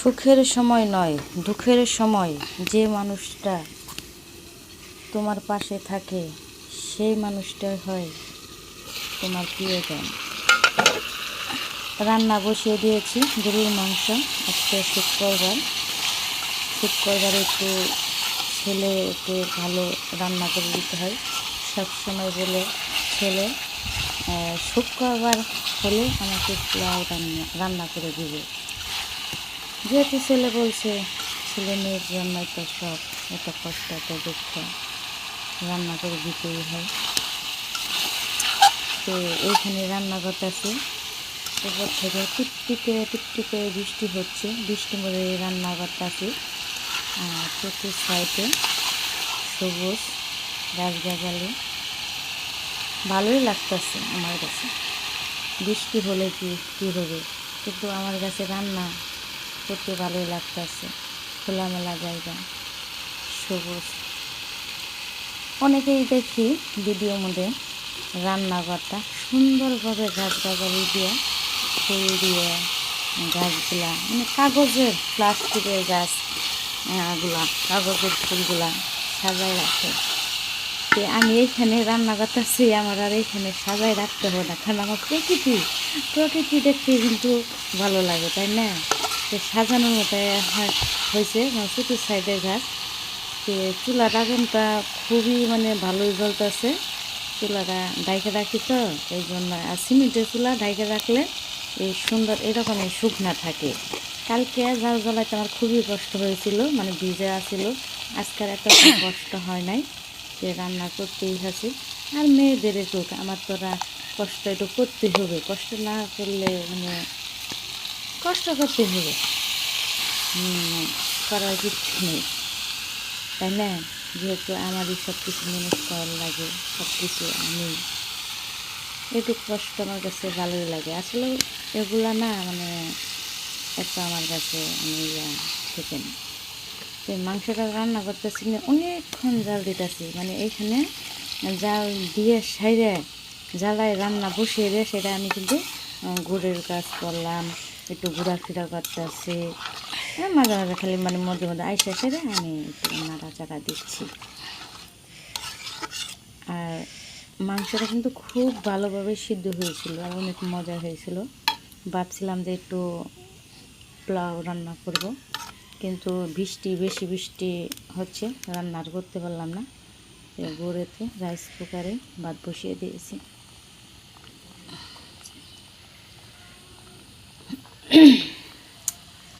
সুখের সময় নয়, দুঃখের সময় যে মানুষটা তোমার পাশে থাকে সেই মানুষটাই হয় তোমার প্রিয়জন। রান্না বসিয়ে দিয়েছি গরুর মাংস। আজকে শুক্রবার একটু ছেলেকে ভালো রান্না করে দিতে হয়। সবসময় বলে ছেলে শুক্রবার হলে আমাকে পোলাও রান্না করে দিবে। যেহেতু ছেলে বলছে, ছেলে মেয়ের জন্য তো সব এত কষ্ট এত দুঃখ রান্না করে দিতেই হয়। তো এইখানে রান্না করতেছি, উপর থেকে টিপটিপে বৃষ্টি হচ্ছে, বৃষ্টি মধ্যে রান্না করতেছি। চতুর সাইডে সবুজ গাছগাছালি, ভালোই লাগতেছে আমার কাছে। বৃষ্টি হলে কি হবে, কিন্তু আমার কাছে রান্না করতে ভালোই লাগতেছে। খোলামেলা জায়গা, সবুজ। অনেকেই দেখি ভিডিওর মধ্যে রান্নাঘরটা সুন্দরভাবে গাছগাছালি দিয়ে ফুল দিয়ে গাছগুলা, মানে কাগজের প্লাস্টিকের গাছগুলা, কাগজের ফুলগুলা সাজায় রাখে। তো আমি এইখানে রান্না করতেছি, আমার আর এইখানে সাজায় রাখতে হবে না, কারণ আমার প্রকৃতি দেখতে কিন্তু ভালো লাগে, তাই না? তো সাজানোর মতো হয়েছে চতুর সাইডের গাছ। তো চুলার আগুনটা খুবই ভালোই জ্বলতেছে। চুলাটা ঢাইকে রাখি তো এই জন্য, আর সিমেন্টের চুলা ঢাইকে রাখলে এই সুন্দর এরকমই শুকনা থাকে। কালকে জাল জ্বলাইতে আমার খুবই কষ্ট হয়েছিল, ভিজে আসছিল। আজকাল এত কষ্ট হয় নাই, যে রান্না করতেই আছে। আর মেয়েদের একটু আমার তোরা কষ্ট একটু করতেই হবে, কষ্ট না করলে কষ্ট করতে হবে, করার কিছু নেই, তাই না? যেহেতু আমারই সব কিছু ম্যানেজ করার লাগে, সব কিছু আমি একটু কষ্ট আমার কাছে ভালোই লাগে। আসলে এগুলা না একটা আমার কাছে থেকে না। তো মাংসটা রান্না করতেছি না, অনেকক্ষণ জাল দিতেছি, এইখানে জাল দিয়ে সাইরে জ্বালায় রান্না বসিয়ে দিয়ে সেটা আমি কিন্তু গুড়ের কাজ করলাম, একটু ঘোরাফেরা করতেছি। মাঝে মাঝে খালি মধ্যে আইসা সেরে আমি একটু নাড়াচাড়া দিচ্ছি। আর মাংসটা কিন্তু খুব ভালোভাবে সিদ্ধ হয়েছিল আর অনেক মজা হয়েছিল। ভাবছিলাম যে একটু পোলাও রান্না করব, কিন্তু বেশি বৃষ্টি হচ্ছে, রান্না আর করতে পারলাম না। গুঁড়োতে রাইস কুকারে ভাত বসিয়ে দিয়েছি।